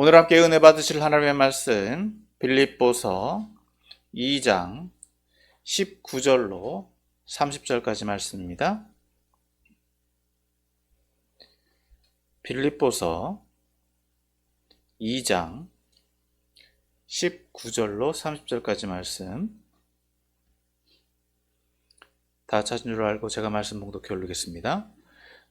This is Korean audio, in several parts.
오늘 함께 은혜 받으실 하나님의 말씀 빌립보서 2장 19절로 30절까지 말씀입니다. 빌립보서 2장 19절로 30절까지 말씀. 다 찾은 줄 알고 제가 말씀 봉독해 올리겠습니다.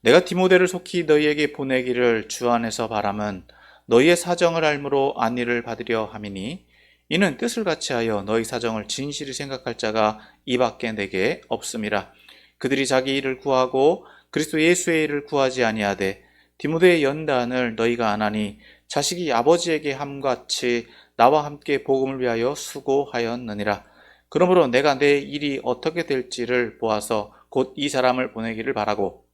내가 디모데를 속히 너희에게 보내기를 주 안에서 바람은 너희의 사정을 알므로 안위를 받으려 함이니 이는 뜻을 같이하여 너희 사정을 진실히 생각할 자가 이밖에 내게 없음이라. 그들이 자기 일을 구하고 그리스도 예수의 일을 구하지 아니하되 디모데의 연단을 너희가 안하니 자식이 아버지에게 함같이 나와 함께 복음을 위하여 수고하였느니라. 그러므로 내가 내 일이 어떻게 될지를 보아서 곧 이 사람을 보내기를 바라고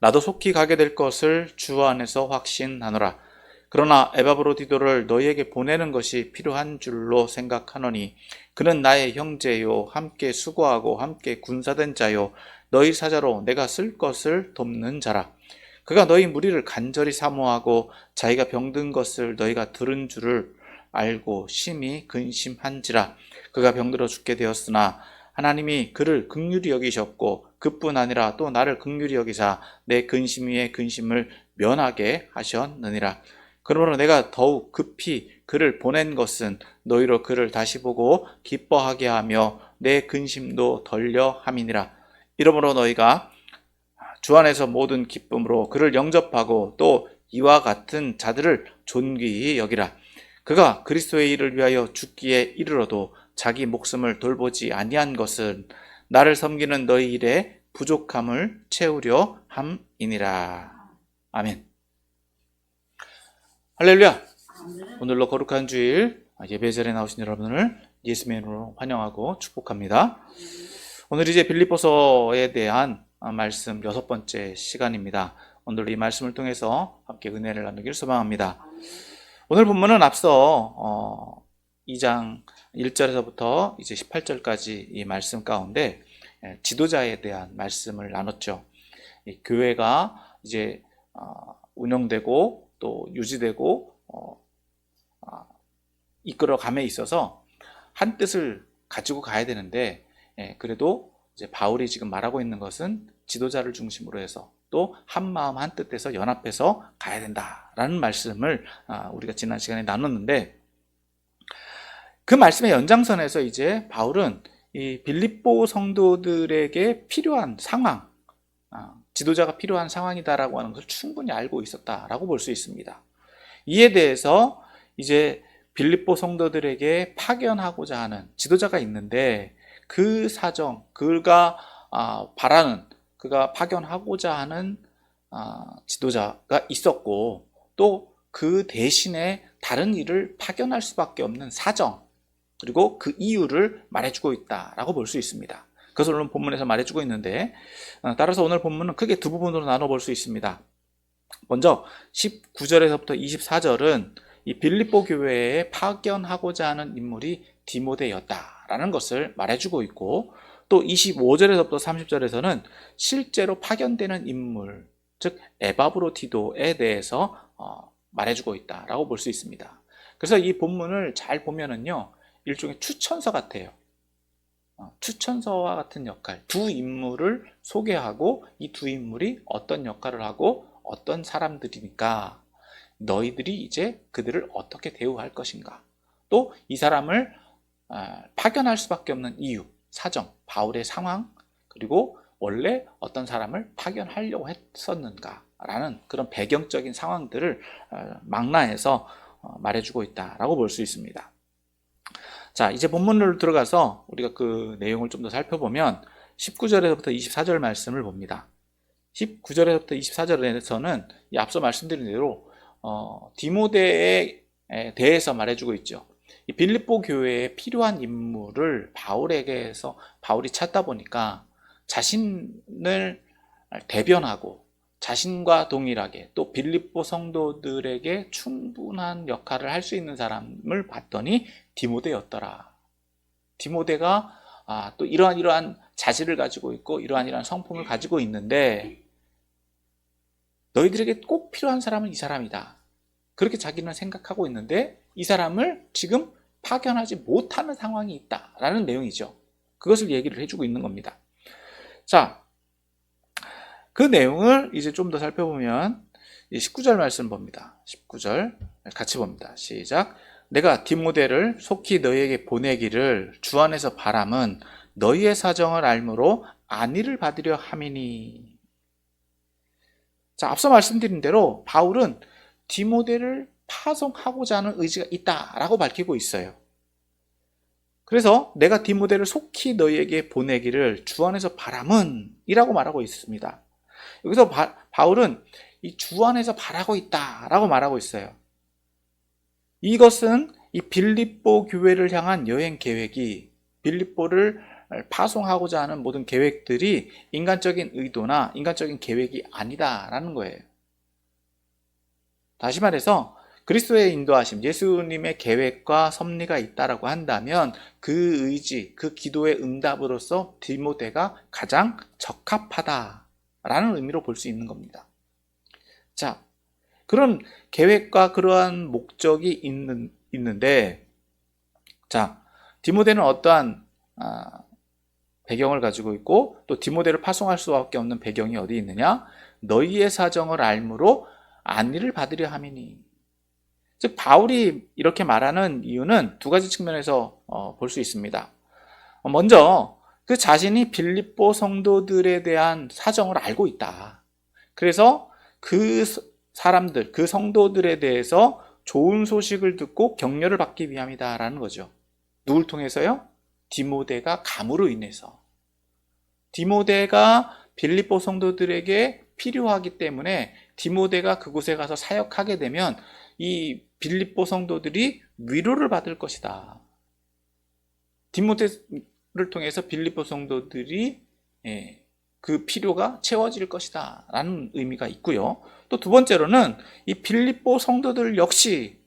나도 속히 가게 될 것을 주 안에서 확신하노라. 그러나 에바브로디도를 너희에게 보내는 것이 필요한 줄로 생각하노니 그는 나의 형제요 함께 수고하고 함께 군사된 자요 너희 사자로 내가 쓸 것을 돕는 자라. 그가 너희 무리를 간절히 사모하고 자기가 병든 것을 너희가 들은 줄을 알고 심히 근심한지라. 그가 병들어 죽게 되었으나 하나님이 그를 긍휼히 여기셨고 그뿐 아니라 또 나를 긍휼히 여기사 내 근심 위에 근심을 면하게 하셨느니라. 그러므로 내가 더욱 급히 그를 보낸 것은 너희로 그를 다시 보고 기뻐하게 하며 내 근심도 덜려 함이니라. 이러므로 너희가 주 안에서 모든 기쁨으로 그를 영접하고 또 이와 같은 자들을 존귀히 여기라. 그가 그리스도의 일을 위하여 죽기에 이르러도 자기 목숨을 돌보지 아니한 것은 나를 섬기는 너희 일에 부족함을 채우려 함이니라. 아멘. 할렐루야. 오늘로 거룩한 주일 예배자리에 나오신 여러분을 예수님의 이름으로 환영하고 축복합니다. 오늘 이제 빌립보서에 대한 말씀 6번째 시간입니다. 오늘 이 말씀을 통해서 함께 은혜를 나누길 소망합니다. 오늘 본문은 앞서 2장 1절에서부터 이제 18절까지 이 말씀 가운데 지도자에 대한 말씀을 나눴죠. 이 교회가 이제 운영되고 또 유지되고 이끌어감에 있어서 한 뜻을 가지고 가야 되는데 그래도 이제 바울이 지금 말하고 있는 것은 지도자를 중심으로 해서 또 한 마음 한 뜻에서 연합해서 가야 된다라는 말씀을 우리가 지난 시간에 나눴는데 그 말씀의 연장선에서 이제 바울은 이 빌립보 성도들에게 필요한 상황, 지도자가 필요한 상황이다라고 하는 것을 충분히 알고 있었다라고 볼 수 있습니다. 이에 대해서 이제 빌립보 성도들에게 파견하고자 하는 지도자가 있는데 그 사정, 그가 바라는, 그가 파견하고자 하는 지도자가 있었고 또 그 대신에 다른 일을 파견할 수밖에 없는 사정, 그리고 그 이유를 말해주고 있다라고 볼 수 있습니다. 그것을 오늘 본문에서 말해주고 있는데 따라서 오늘 본문은 크게 두 부분으로 나눠볼 수 있습니다. 먼저 19절에서부터 24절은 이 빌립보 교회에 파견하고자 하는 인물이 디모데였다라는 것을 말해주고 있고 또 25절에서부터 30절에서는 실제로 파견되는 인물, 즉 에바브로디도에 대해서 말해주고 있다라고 볼 수 있습니다. 그래서 이 본문을 잘 보면은요 일종의 추천서 같아요. 추천서와 같은 역할, 두 인물을 소개하고 이 두 인물이 어떤 역할을 하고 어떤 사람들이니까 너희들이 이제 그들을 어떻게 대우할 것인가, 또 이 사람을 파견할 수밖에 없는 이유, 사정, 바울의 상황, 그리고 원래 어떤 사람을 파견하려고 했었는가라는 그런 배경적인 상황들을 망라해서 말해주고 있다라고 볼 수 있습니다. 자, 이제 본문으로 들어가서 우리가 그 내용을 좀 더 살펴보면 19절에서부터 24절 말씀을 봅니다. 19절에서부터 24절에서는 앞서 말씀드린 대로 디모데에 대해서 말해주고 있죠. 이 빌립보 교회에 필요한 인물을 바울에게서 바울이 찾다 보니까 자신을 대변하고 자신과 동일하게 또 빌립보 성도들에게 충분한 역할을 할 수 있는 사람을 봤더니 디모데였더라. 디모데가 또 이러한 자질을 가지고 있고 이러한 성품을 가지고 있는데 너희들에게 꼭 필요한 사람은 이 사람이다. 그렇게 자기는 생각하고 있는데 이 사람을 지금 파견하지 못하는 상황이 있다라는 내용이죠. 그것을 얘기를 해주고 있는 겁니다. 자, 그 내용을 이제 좀 더 살펴보면 19절 말씀 봅니다. 19절 같이 봅니다. 시작. 내가 디모데를 속히 너희에게 보내기를 주 안에서 바람은 너희의 사정을 알므로 안위를 받으려 함이니. 자, 앞서 말씀드린 대로 바울은 디모데를 파송하고자 하는 의지가 있다라고 밝히고 있어요. 그래서 내가 디모데를 속히 너희에게 보내기를 주 안에서 바람은 이라고 말하고 있습니다. 여기서 바울은 이 주 안에서 바라고 있다라고 말하고 있어요. 이것은 이 빌립보 교회를 향한 여행 계획이, 빌립보를 파송하고자 하는 모든 계획들이 인간적인 의도나 인간적인 계획이 아니다라는 거예요. 다시 말해서 그리스도의 인도하심, 예수님의 계획과 섭리가 있다라고 한다면 그 의지, 그 기도의 응답으로서 디모데가 가장 적합하다라는 의미로 볼 수 있는 겁니다. 자, 그런 계획과 그러한 목적이 있는데, 자, 디모데는 어떠한 배경을 가지고 있고 또 디모데를 파송할 수밖에 없는 배경이 어디 있느냐? 너희의 사정을 알므로 안위를 받으려 함이니. 즉 바울이 이렇게 말하는 이유는 두 가지 측면에서 볼 수 있습니다. 먼저 그 자신이 빌립보 성도들에 대한 사정을 알고 있다. 그래서 그 사람들, 그 성도들에 대해서 좋은 소식을 듣고 격려를 받기 위함이다라는 거죠. 누굴 통해서요? 디모데가 감으로 인해서. 디모데가 빌립보 성도들에게 필요하기 때문에 디모데가 그곳에 가서 사역하게 되면 이 빌립보 성도들이 위로를 받을 것이다. 디모데를 통해서 빌립보 성도들이 그 필요가 채워질 것이다 라는 의미가 있고요. 또 두 번째로는 이 빌립보 성도들 역시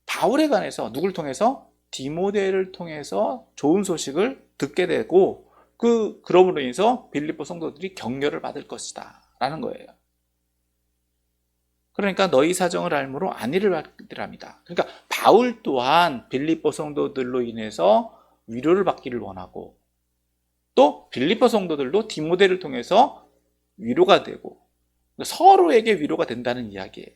바울에 관해서 누굴 통해서? 디모데를 통해서 좋은 소식을 듣게 되고 그럼으로 인해서 빌립보 성도들이 격려를 받을 것이다 라는 거예요. 그러니까 너희 사정을 알므로 안위를 받으랍니다. 그러니까 바울 또한 빌립보 성도들로 인해서 위로를 받기를 원하고 또 빌립보 성도들도 디모데를 통해서 위로가 되고 서로에게 위로가 된다는 이야기예요.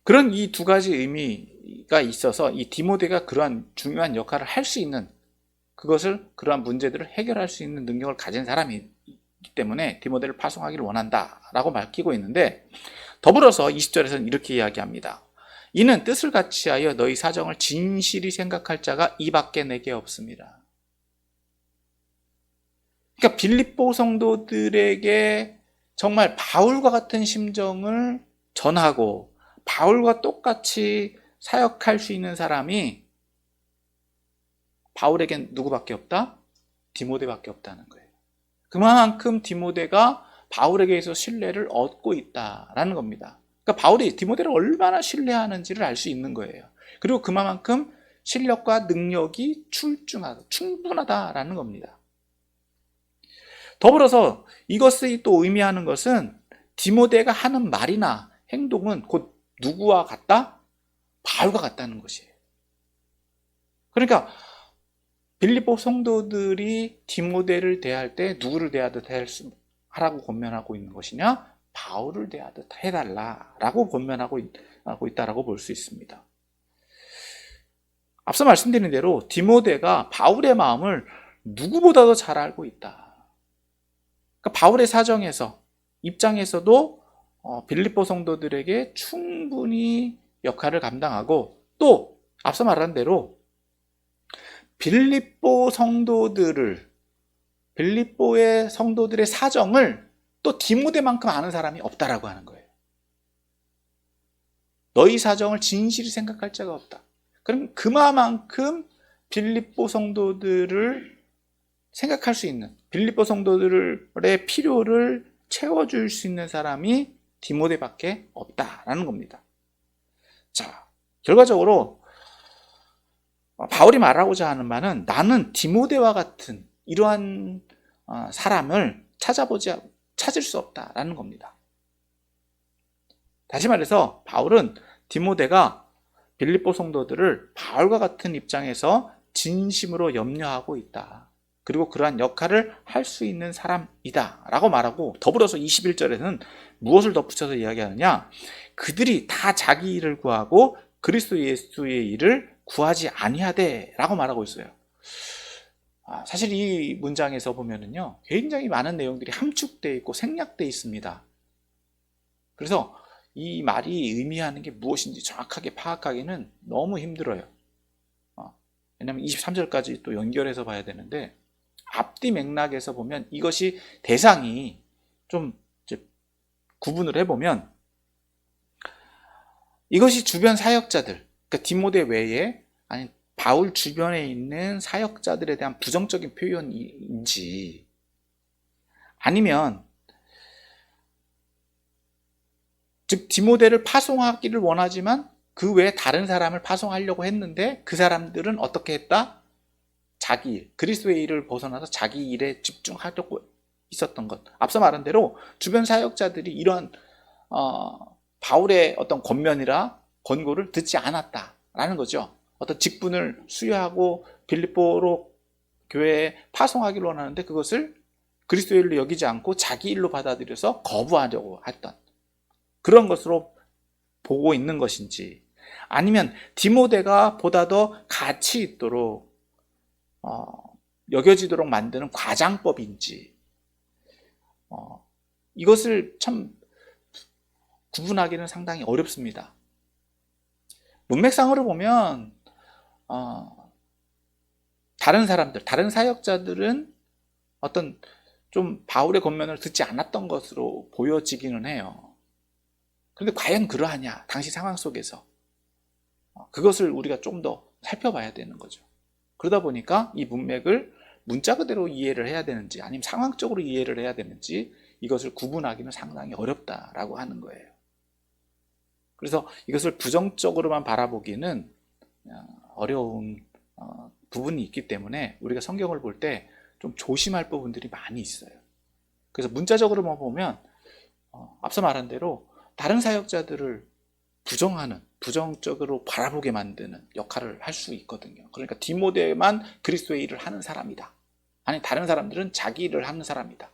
그런 이 두 가지 의미가 있어서 이 디모데가 그러한 중요한 역할을 할 수 있는, 그러한 문제들을 해결할 수 있는 능력을 가진 사람이기 때문에 디모데를 파송하기를 원한다라고 밝히고 있는데, 더불어서 20절에서는 이렇게 이야기합니다. 이는 뜻을 같이하여 너희 사정을 진실히 생각할 자가 이 밖에 내게 없습니다. 그러니까 빌립보 성도들에게 정말 바울과 같은 심정을 전하고 바울과 똑같이 사역할 수 있는 사람이 바울에겐 누구밖에 없다? 디모데밖에 없다는 거예요. 그만큼 디모데가 바울에게서 신뢰를 얻고 있다라는 겁니다. 그러니까 바울이 디모데를 얼마나 신뢰하는지를 알 수 있는 거예요. 그리고 그만큼 실력과 능력이 충분하다라는 겁니다. 더불어서 이것이 또 의미하는 것은 디모데가 하는 말이나 행동은 곧 누구와 같다? 바울과 같다는 것이에요. 그러니까 빌립보 성도들이 디모데를 대할 때 누구를 대하듯 하라고 권면하고 있는 것이냐? 바울을 대하듯 해달라라고 권면하고 있다라고 볼 수 있습니다. 앞서 말씀드린 대로 디모데가 바울의 마음을 누구보다도 잘 알고 있다. 그러니까 바울의 입장에서도 빌립보 성도들에게 충분히 역할을 감당하고 또 앞서 말한 대로 빌립보의 성도들의 사정을 또 디모데만큼 아는 사람이 없다라고 하는 거예요. 너희 사정을 진실히 생각할 자가 없다. 그럼 그만큼 빌립보 성도들을 생각할 수 있는, 빌립보 성도들의 필요를 채워줄 수 있는 사람이 디모데밖에 없다라는 겁니다. 자, 결과적으로 바울이 말하고자 하는 말은 나는 디모데와 같은 이러한 사람을 찾을 수 없다라는 겁니다. 다시 말해서 바울은 디모데가 빌립보 성도들을 바울과 같은 입장에서 진심으로 염려하고 있다. 그리고 그러한 역할을 할 수 있는 사람이다 라고 말하고, 더불어서 21절에는 무엇을 덧붙여서 이야기하느냐, 그들이 다 자기 일을 구하고 그리스도 예수의 일을 구하지 아니하되 라고 말하고 있어요. 사실 이 문장에서 보면은요, 굉장히 많은 내용들이 함축되어 있고 생략되어 있습니다. 그래서 이 말이 의미하는 게 무엇인지 정확하게 파악하기는 너무 힘들어요. 왜냐하면 23절까지 또 연결해서 봐야 되는데, 앞뒤 맥락에서 보면 이것이 대상이 좀 구분을 해보면, 이것이 주변 사역자들, 그러니까 디모데 외에 아니 바울 주변에 있는 사역자들에 대한 부정적인 표현인지, 아니면 즉 디모데를 파송하기를 원하지만 그 외에 다른 사람을 파송하려고 했는데 그 사람들은 어떻게 했다? 자기 일, 그리스도의 일을 벗어나서 자기 일에 집중하려고 있었던 것. 앞서 말한 대로 주변 사역자들이 이런 바울의 어떤 권면이라 권고를 듣지 않았다라는 거죠. 어떤 직분을 수여하고 빌립보로 교회에 파송하기를 원하는데 그것을 그리스도의 일로 여기지 않고 자기 일로 받아들여서 거부하려고 했던 그런 것으로 보고 있는 것인지, 아니면 디모데가 보다 더 가치 있도록 여겨지도록 만드는 과장법인지, 이것을 참 구분하기는 상당히 어렵습니다. 문맥상으로 보면 다른 사람들, 다른 사역자들은 어떤 좀 바울의 권면을 듣지 않았던 것으로 보여지기는 해요. 그런데 과연 그러하냐, 당시 상황 속에서. 그것을 우리가 좀 더 살펴봐야 되는 거죠. 그러다 보니까 이 문맥을 문자 그대로 이해를 해야 되는지 아니면 상황적으로 이해를 해야 되는지, 이것을 구분하기는 상당히 어렵다라고 하는 거예요. 그래서 이것을 부정적으로만 바라보기는 어려운 부분이 있기 때문에 우리가 성경을 볼 때 좀 조심할 부분들이 많이 있어요. 그래서 문자적으로만 보면 앞서 말한 대로 다른 사역자들을 부정적으로 바라보게 만드는 역할을 할 수 있거든요. 그러니까 디모데만 그리스도의 일을 하는 사람이다, 아니 다른 사람들은 자기 일을 하는 사람이다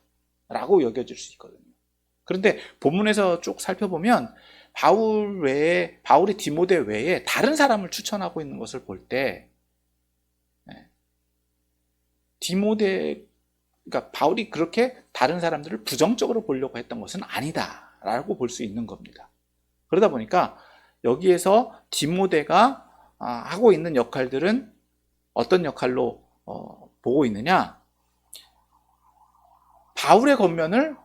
라고 여겨질 수 있거든요. 그런데 본문에서 쭉 살펴보면 바울이 디모데 외에 다른 사람을 추천하고 있는 것을 볼 때, 그러니까 바울이 그렇게 다른 사람들을 부정적으로 보려고 했던 것은 아니다라고 볼 수 있는 겁니다. 그러다 보니까 여기에서 디모데가 하고 있는 역할들은 어떤 역할로 보고 있느냐? 바울의 권면을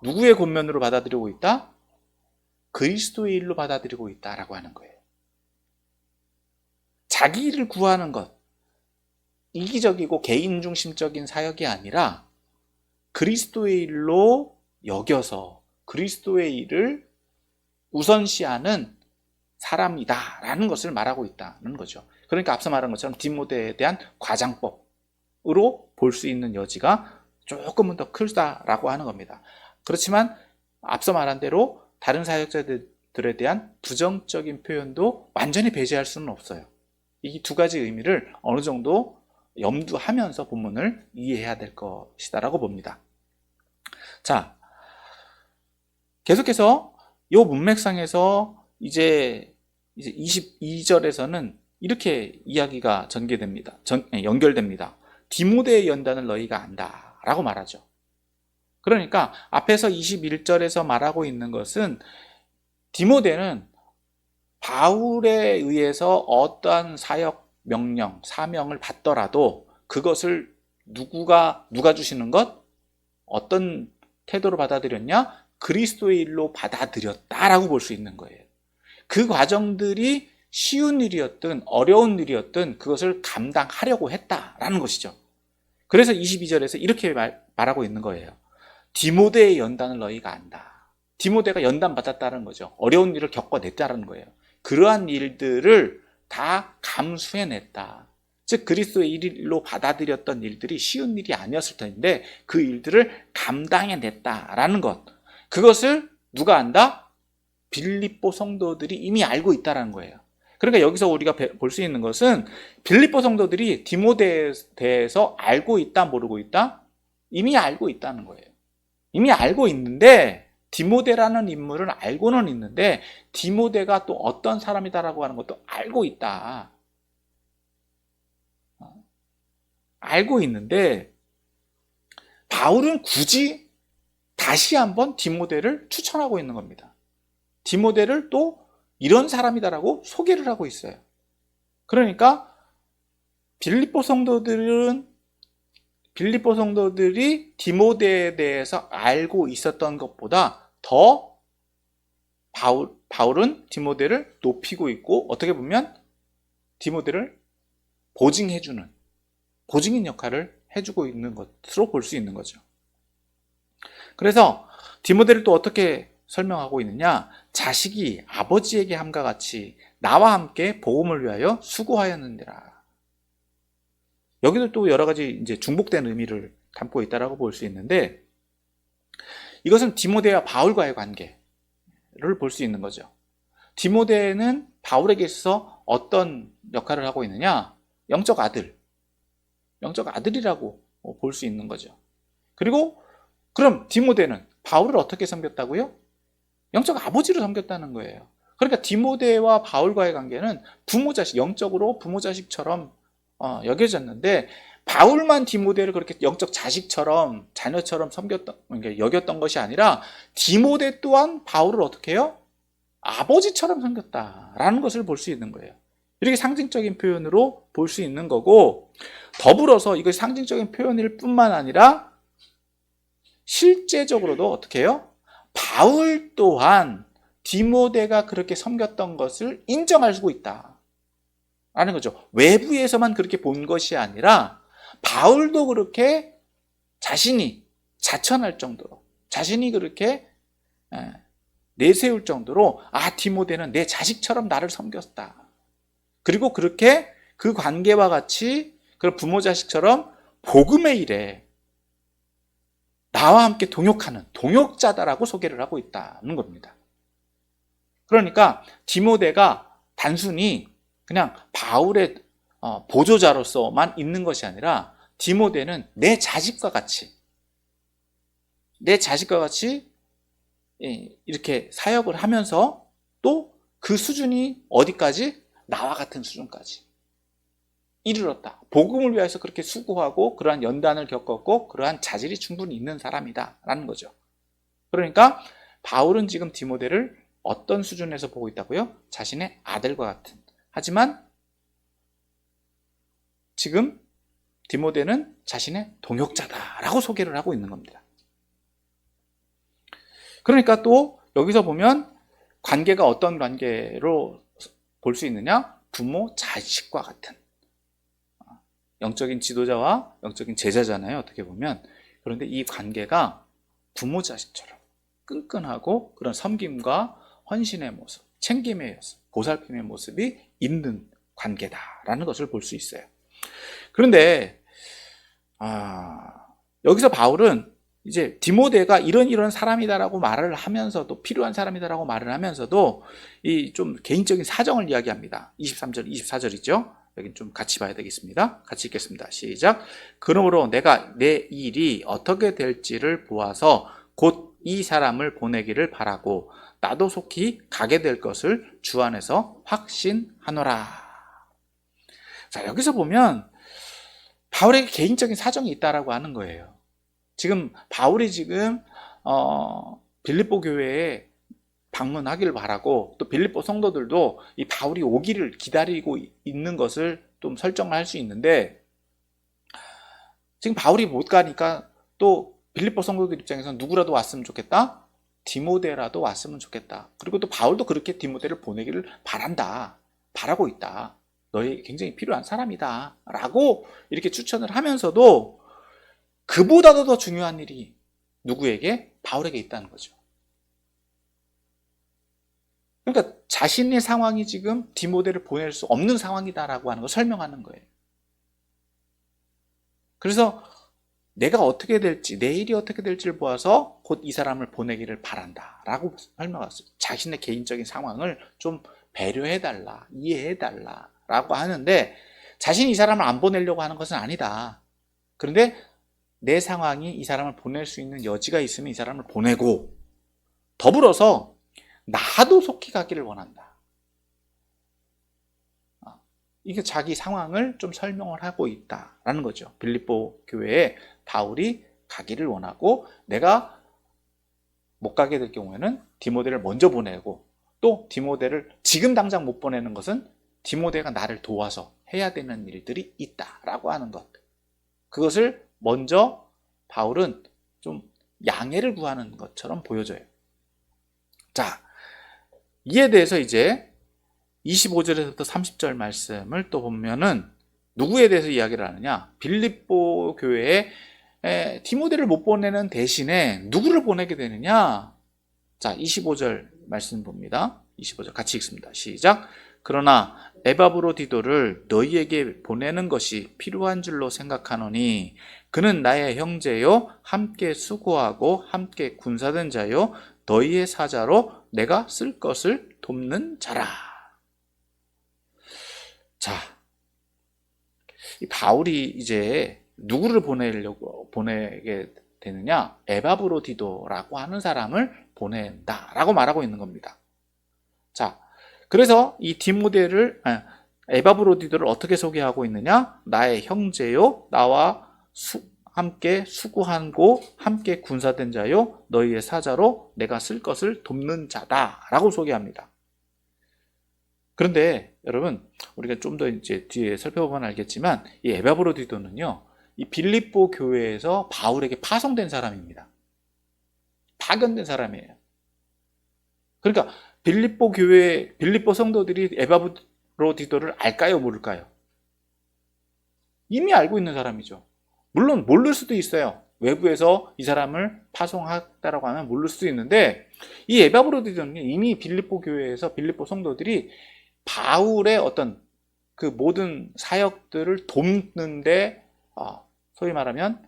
누구의 권면으로 받아들이고 있다? 그리스도의 일로 받아들이고 있다라고 하는 거예요. 자기 일을 구하는 것, 이기적이고 개인 중심적인 사역이 아니라 그리스도의 일로 여겨서 그리스도의 일을 우선시하는 사람이다라는 것을 말하고 있다는 거죠. 그러니까 앞서 말한 것처럼 디모데에 대한 과장법으로 볼 수 있는 여지가 조금은 더 크다라고 하는 겁니다. 그렇지만 앞서 말한 대로 다른 사역자들에 대한 부정적인 표현도 완전히 배제할 수는 없어요. 이 두 가지 의미를 어느 정도 염두하면서 본문을 이해해야 될 것이다라고 봅니다. 자, 계속해서 이 문맥상에서 이제 22절에서는 이렇게 이야기가 연결됩니다. 디모데의 연단을 너희가 안다 라고 말하죠. 그러니까 앞에서 21절에서 말하고 있는 것은 디모데는 바울에 의해서 어떠한 사역 명령, 사명을 받더라도 그것을 누가 주시는 것? 어떤 태도로 받아들였냐? 그리스도의 일로 받아들였다라고 볼 수 있는 거예요. 그 과정들이 쉬운 일이었든 어려운 일이었든 그것을 감당하려고 했다라는 것이죠. 그래서 22절에서 이렇게 말하고 있는 거예요. 디모데의 연단을 너희가 안다. 디모데가 연단받았다는 거죠. 어려운 일을 겪어냈다는 거예요. 그러한 일들을 다 감수해냈다. 즉 그리스도의 일로 받아들였던 일들이 쉬운 일이 아니었을 텐데 그 일들을 감당해냈다라는 것. 그것을 누가 안다? 빌립보 성도들이 이미 알고 있다는 거예요. 그러니까 여기서 우리가 볼 수 있는 것은 빌립보 성도들이 디모데에 대해서 알고 있다, 모르고 있다? 이미 알고 있다는 거예요. 이미 알고 있는데 디모데라는 인물은 알고는 있는데 디모데가 또 어떤 사람이다라고 하는 것도 알고 있다. 알고 있는데 바울은 굳이 다시 한번 디모데를 추천하고 있는 겁니다. 디모데를 또 이런 사람이다라고 소개를 하고 있어요. 그러니까 빌립보 성도들이 디모데에 대해서 알고 있었던 것보다 더 바울은 디모데를 높이고 있고 어떻게 보면 디모데를 보증인 역할을 해주고 있는 것으로 볼 수 있는 거죠. 그래서 디모데를 또 어떻게 설명하고 있느냐? 자식이 아버지에게 함과 같이 나와 함께 복음을 위하여 수고하였느니라. 여기도 또 여러 가지 이제 중복된 의미를 담고 있다라고 볼 수 있는데 이것은 디모데와 바울과의 관계를 볼 수 있는 거죠. 디모데는 바울에게 있어서 어떤 역할을 하고 있느냐? 영적 아들이라고 볼 수 있는 거죠. 그리고 그럼 디모데는 바울을 어떻게 섬겼다고요? 영적 아버지로 섬겼다는 거예요. 그러니까 디모데와 바울과의 관계는 부모자식, 영적으로 부모자식처럼 여겨졌는데 바울만 디모데를 그렇게 영적 자식처럼 자녀처럼 여겼던 것이 아니라 디모데 또한 바울을 어떻게 해요? 아버지처럼 섬겼다라는 것을 볼 수 있는 거예요. 이렇게 상징적인 표현으로 볼 수 있는 거고 더불어서 이것이 상징적인 표현일 뿐만 아니라 실제적으로도 어떻게 해요? 바울 또한 디모데가 그렇게 섬겼던 것을 인정할 수 있다 라는 거죠. 외부에서만 그렇게 본 것이 아니라 바울도 그렇게 자신이 자천할 정도로 자신이 그렇게 내세울 정도로 디모데는 내 자식처럼 나를 섬겼다. 그리고 그렇게 그 관계와 같이 그런 부모 자식처럼 복음의 일에 나와 함께 동역하는 동역자다라고 소개를 하고 있다는 겁니다. 그러니까 디모데가 단순히 그냥 바울의 보조자로서만 있는 것이 아니라 디모데는 내 자식과 같이 이렇게 사역을 하면서 또 그 수준이 어디까지? 나와 같은 수준까지 이르렀다. 복음을 위해서 그렇게 수고하고 그러한 연단을 겪었고 그러한 자질이 충분히 있는 사람이다 라는 거죠. 그러니까 바울은 지금 디모데를 어떤 수준에서 보고 있다고요? 자신의 아들과 같은. 하지만 지금 디모데는 자신의 동역자다라고 소개를 하고 있는 겁니다. 그러니까 또 여기서 보면 관계가 어떤 관계로 볼 수 있느냐? 부모, 자식과 같은. 영적인 지도자와 영적인 제자잖아요, 어떻게 보면. 그런데 이 관계가 부모, 자식처럼 끈끈하고 그런 섬김과 헌신의 모습, 챙김의 모습, 보살핌의 모습이 있는 관계다라는 것을 볼 수 있어요. 그런데 여기서 바울은 이제 디모데가 이런 사람이다라고 말을 하면서도 필요한 사람이다라고 말을 하면서도 이 좀 개인적인 사정을 이야기합니다. 23절, 24절이죠. 여기 좀 같이 봐야 되겠습니다. 같이 읽겠습니다. 시작. 그러므로 내가 내 일이 어떻게 될지를 보아서 곧 이 사람을 보내기를 바라고 나도 속히 가게 될 것을 주 안에서 확신하노라. 자, 여기서 보면 바울에게 개인적인 사정이 있다라고 하는 거예요. 지금 바울이 지금 빌립보 교회에 방문하기를 바라고 또 빌립보 성도들도 이 바울이 오기를 기다리고 있는 것을 좀 설정을 할 수 있는데 지금 바울이 못 가니까 또 빌립보 성도들 입장에서는 누구라도 왔으면 좋겠다? 디모데라도 왔으면 좋겠다. 그리고 또 바울도 그렇게 디모데를 보내기를 바란다. 바라고 있다. 너희 굉장히 필요한 사람이다. 라고 이렇게 추천을 하면서도 그보다도 더 중요한 일이 누구에게? 바울에게 있다는 거죠. 그러니까 자신의 상황이 지금 디모데를 보낼 수 없는 상황이다라고 하는 걸 설명하는 거예요. 그래서 내가 어떻게 될지, 내일이 어떻게 될지를 보아서 곧 이 사람을 보내기를 바란다 라고 설명했어요. 자신의 개인적인 상황을 좀 배려해달라, 이해해달라 라고 하는데, 자신이 이 사람을 안 보내려고 하는 것은 아니다. 그런데 내 상황이 이 사람을 보낼 수 있는 여지가 있으면 이 사람을 보내고, 더불어서 나도 속히 가기를 원한다. 이게 자기 상황을 좀 설명을 하고 있다라는 거죠. 빌립보 교회에 바울이 가기를 원하고, 내가 못 가게 될 경우에는 디모데를 먼저 보내고, 또 디모데를 지금 당장 못 보내는 것은 디모데가 나를 도와서 해야 되는 일들이 있다라고 하는 것. 그것을 먼저 바울은 좀 양해를 구하는 것처럼 보여져요. 자, 이에 대해서 이제 25절에서부터 30절 말씀을 또 보면은 누구에 대해서 이야기를 하느냐? 빌립보 교회에 디모데를 못 보내는 대신에 누구를 보내게 되느냐? 자, 25절 말씀 봅니다. 25절 같이 읽습니다. 시작. 그러나 에바브로디도를 너희에게 보내는 것이 필요한 줄로 생각하노니 그는 나의 형제요 함께 수고하고 함께 군사된 자요 너희의 사자로 내가 쓸 것을 돕는 자라. 자, 이 바울이 이제 누구를 보내게 되느냐? 에바브로디도라고 하는 사람을 보낸다라고 말하고 있는 겁니다. 자, 그래서 이 에바브로디도를 어떻게 소개하고 있느냐? 나의 형제요, 나와 함께 수고하고 함께 군사된 자요, 너희의 사자로 내가 쓸 것을 돕는 자다라고 소개합니다. 그런데 여러분, 우리가 좀 더 이제 뒤에 살펴보면 알겠지만 이 에바브로디도는요, 이 빌립보 교회에서 바울에게 파송된 사람입니다. 파견된 사람이에요. 그러니까 빌립보 교회, 빌립보 성도들이 에바브로디도를 알까요, 모를까요? 이미 알고 있는 사람이죠. 물론 모를 수도 있어요. 외부에서 이 사람을 파송했다라고 하면 모를 수도 있는데, 이 에바브로디도는 이미 빌립보 교회에서 빌립보 성도들이 바울의 어떤 그 모든 사역들을 돕는데, 소위 말하면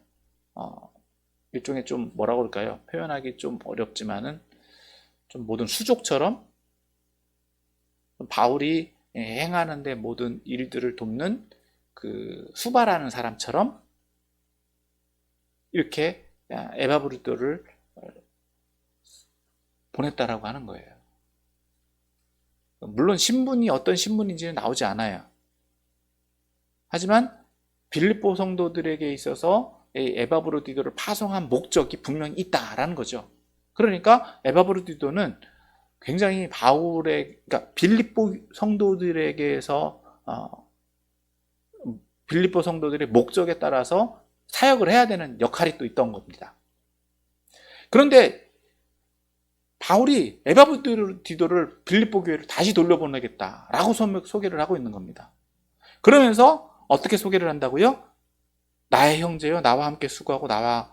일종의 좀 뭐라고 그럴까요? 표현하기 좀 어렵지만은 좀 모든 수족처럼 바울이 행하는데 모든 일들을 돕는 그 수바라는 사람처럼 이렇게 에바브로디도를 보냈다라고 하는 거예요. 물론 신분이 어떤 신분인지는 나오지 않아요. 하지만 빌립보 성도들에게 있어서 에바브로디도를 파송한 목적이 분명히 있다라는 거죠. 그러니까 에바브로디도는 굉장히 그러니까 빌립보 성도들에게서 빌립보 성도들의 목적에 따라서 사역을 해야 되는 역할이 또 있던 겁니다. 그런데 바울이 에바브로디도를 빌립보 교회를 다시 돌려보내겠다라고 소개를 하고 있는 겁니다. 그러면서 어떻게 소개를 한다고요? 나의 형제요, 나와 함께 수고하고 나와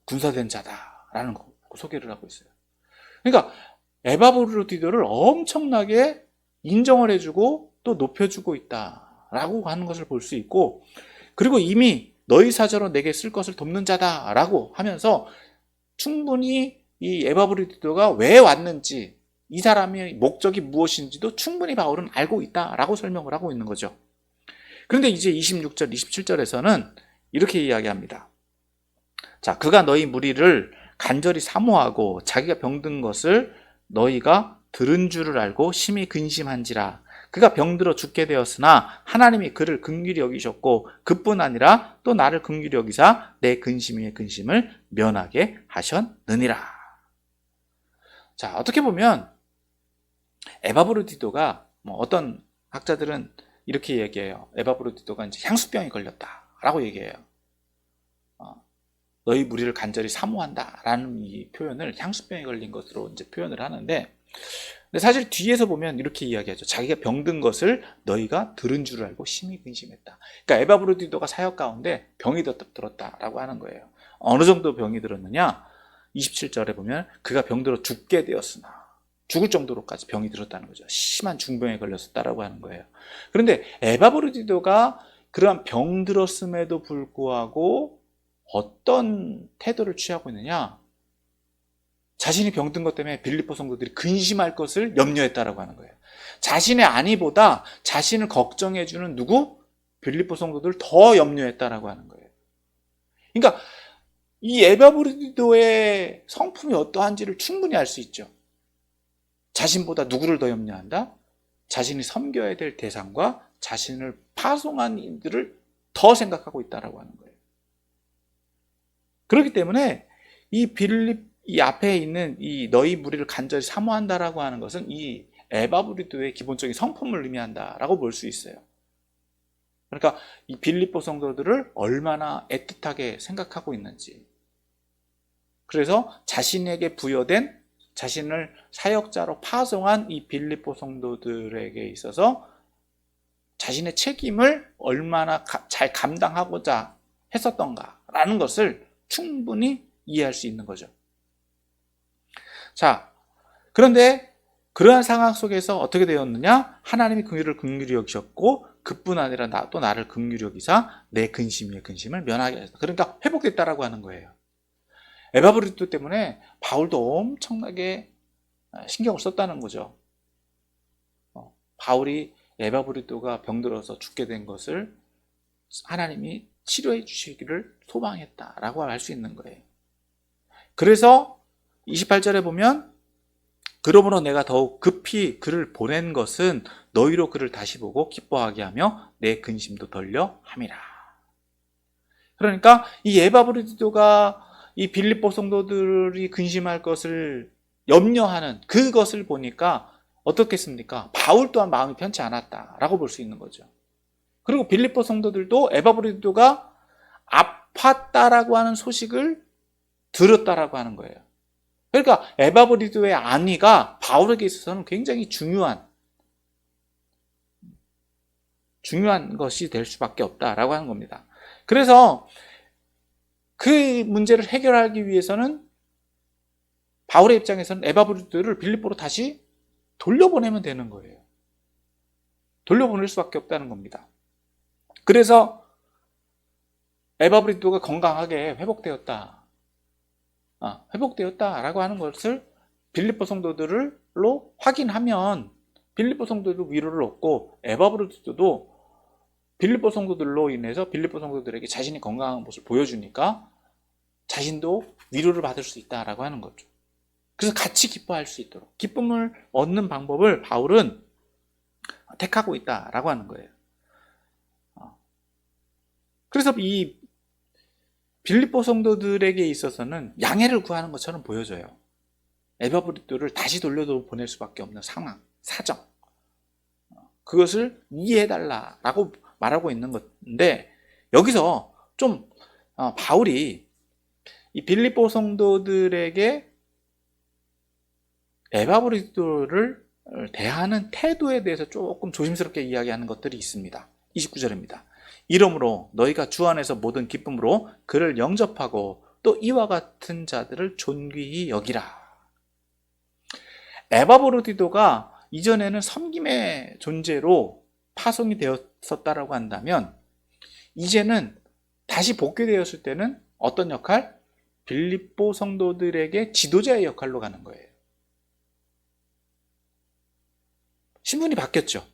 군사된 자다라는 거 소개를 하고 있어요. 그러니까 에바브로디도를 엄청나게 인정을 해주고 또 높여주고 있다라고 하는 것을 볼 수 있고, 그리고 이미 너희 사자로 내게 쓸 것을 돕는 자다라고 하면서 충분히 이 에바브로디도가 왜 왔는지, 이 사람의 목적이 무엇인지도 충분히 바울은 알고 있다라고 설명을 하고 있는 거죠. 그런데 이제 26절, 27절에서는 이렇게 이야기합니다. 자, 그가 너희 무리를 간절히 사모하고 자기가 병든 것을 너희가 들은 줄을 알고 심히 근심한지라. 그가 병들어 죽게 되었으나 하나님이 그를 긍휼히 여기셨고 그뿐 아니라 또 나를 긍휼히 여기사 내 근심 위에 근심을 면하게 하셨느니라. 자, 어떻게 보면 에바브로디도가 어떤 학자들은 이렇게 얘기해요. 에바브로디도가 이제 향수병이 걸렸다라고 얘기해요. 너희 무리를 간절히 사모한다라는 이 표현을 향수병에 걸린 것으로 이제 표현을 하는데, 근데 사실 뒤에서 보면 이렇게 이야기하죠. 자기가 병든 것을 너희가 들은 줄 알고 심히 근심했다. 그러니까 에바브로디도가 사역 가운데 병이 들었다라고 하는 거예요. 어느 정도 병이 들었느냐? 27절에 보면 그가 병들어 죽게 되었으나, 죽을 정도로까지 병이 들었다는 거죠. 심한 중병에 걸렸었다라고 하는 거예요. 그런데 에바브로디도가 그러한 병 들었음에도 불구하고 어떤 태도를 취하고 있느냐? 자신이 병든 것 때문에 빌립보 성도들이 근심할 것을 염려했다라고 하는 거예요. 자신의 안위보다 자신을 걱정해주는 누구? 빌립보 성도들 더 염려했다라고 하는 거예요. 그러니까 이 에바브리도의 성품이 어떠한지를 충분히 알 수 있죠. 자신보다 누구를 더 염려한다? 자신이 섬겨야 될 대상과 자신을 파송한 이들을 더 생각하고 있다라고 하는 거예요. 그렇기 때문에 이 앞에 있는 이 너희 무리를 간절히 사모한다라고 하는 것은 이 에바브리도의 기본적인 성품을 의미한다라고 볼 수 있어요. 그러니까 이 빌립보 성도들을 얼마나 애틋하게 생각하고 있는지. 그래서 자신에게 부여된 자신을 사역자로 파송한 이 빌립보 성도들에게 있어서 자신의 책임을 얼마나 잘 감당하고자 했었던가라는 것을 충분히 이해할 수 있는 거죠. 자, 그런데 그러한 상황 속에서 어떻게 되었느냐? 하나님이 그를 긍휼히 여기셨고 그뿐 아니라 또 나를 긍휼히 여기사 내 근심의 근심을 면하게 하셨다. 그러니까 회복됐다라고 하는 거예요. 에바브리도 때문에 바울도 엄청나게 신경을 썼다는 거죠. 바울이 에바브리도가 병들어서 죽게 된 것을 하나님이 치료해 주시기를 소망했다라고 할 수 있는 거예요. 그래서 28절에 보면 그러므로 내가 더욱 급히 그를 보낸 것은 너희로 그를 다시 보고 기뻐하게 하며 내 근심도 덜려 함이라. 그러니까 이 에바브리도가 이 빌립보 성도들이 근심할 것을 염려하는 그것을 보니까 어떻겠습니까? 바울 또한 마음이 편치 않았다라고 볼 수 있는 거죠. 그리고 빌립보 성도들도 에바브리도가 아팠다라고 하는 소식을 들었다라고 하는 거예요. 그러니까 에바브리도의 안위가 바울에게 있어서는 굉장히 중요한 것이 될 수밖에 없다라고 하는 겁니다. 그래서 그 문제를 해결하기 위해서는 바울의 입장에서는 에바브리도를 빌립보로 다시 돌려보내면 되는 거예요. 돌려보낼 수밖에 없다는 겁니다. 그래서 에바브리도가 건강하게 회복되었다라고 하는 것을 빌립보 성도들로 확인하면 빌립보 성도도 위로를 얻고 에바브리도도 빌립보 성도들로 인해서 빌립보 성도들에게 자신이 건강한 모습을 보여주니까 자신도 위로를 받을 수 있다라고 하는 거죠. 그래서 같이 기뻐할 수 있도록 기쁨을 얻는 방법을 바울은 택하고 있다라고 하는 거예요. 그래서 이 빌립보 성도들에게 있어서는 양해를 구하는 것처럼 보여져요. 에바브리도를 다시 돌려보낼 수밖에 없는 상황, 사정. 그것을 이해해달라라고 말하고 있는 건데 여기서 좀 바울이 이 빌립보 성도들에게 에바브리도를 대하는 태도에 대해서 조금 조심스럽게 이야기하는 것들이 있습니다. 29절입니다. 이러므로 너희가 주 안에서 모든 기쁨으로 그를 영접하고 또 이와 같은 자들을 존귀히 여기라. 에바브리도가 이전에는 섬김의 존재로 파송이 되었었다라고 한다면 이제는 다시 복귀되었을 때는 어떤 역할? 빌립보 성도들에게 지도자의 역할로 가는 거예요. 신분이 바뀌었죠.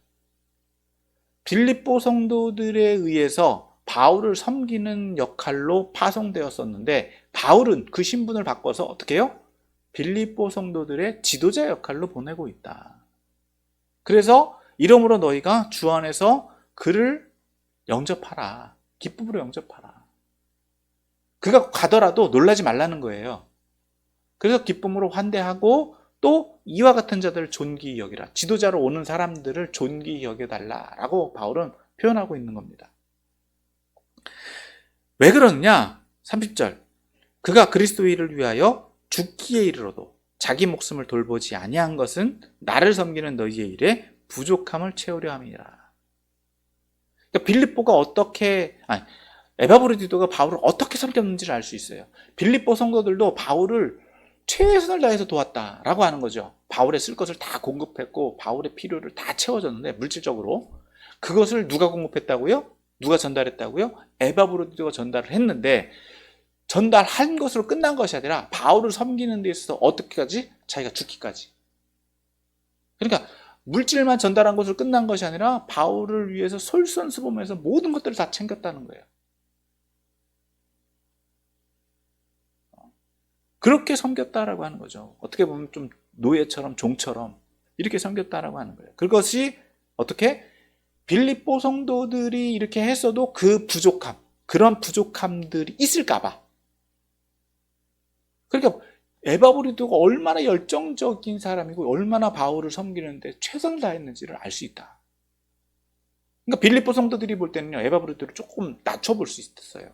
빌립보 성도들에 의해서 바울을 섬기는 역할로 파송되었었는데 바울은 그 신분을 바꿔서 어떻게 해요? 빌립보 성도들의 지도자 역할로 보내고 있다. 그래서 이러므로 너희가 주 안에서 그를 영접하라. 기쁨으로 영접하라. 그가 가더라도 놀라지 말라는 거예요. 그래서 기쁨으로 환대하고 또 이와 같은 자들을 존귀히 여기라. 지도자로 오는 사람들을 존귀히 여겨달라라고 바울은 표현하고 있는 겁니다. 왜 그러느냐? 30절. 그가 그리스도인을 위하여 죽기에 이르러도 자기 목숨을 돌보지 아니한 것은 나를 섬기는 너희의 일에 부족함을 채우려 함이라. 그러니까 에바브리도가 바울을 어떻게 섬겼는지를 알 수 있어요. 빌립보 성도들도 바울을 최선을 다해서 도왔다라고 하는 거죠. 바울의 쓸 것을 다 공급했고 바울의 필요를 다 채워줬는데 물질적으로 그것을 누가 공급했다고요? 누가 전달했다고요? 에바브리도가 전달을 했는데 전달한 것으로 끝난 것이 아니라 바울을 섬기는 데 있어서 어떻게까지? 자기가 죽기까지. 그러니까 물질만 전달한 것으로 끝난 것이 아니라 바울을 위해서 솔선수범해서 모든 것들을 다 챙겼다는 거예요. 그렇게 섬겼다라고 하는 거죠. 어떻게 보면 좀 노예처럼 종처럼 이렇게 섬겼다라고 하는 거예요. 그것이 어떻게? 빌립보 성도들이 이렇게 했어도 그 부족함, 그런 부족함들이 있을까 봐. 그러니까 에바브리도가 얼마나 열정적인 사람이고 얼마나 바울을 섬기는데 최선을 다했는지를 알 수 있다. 그러니까 빌립보 성도들이 볼 때는요, 에바브리도를 조금 낮춰볼 수 있었어요.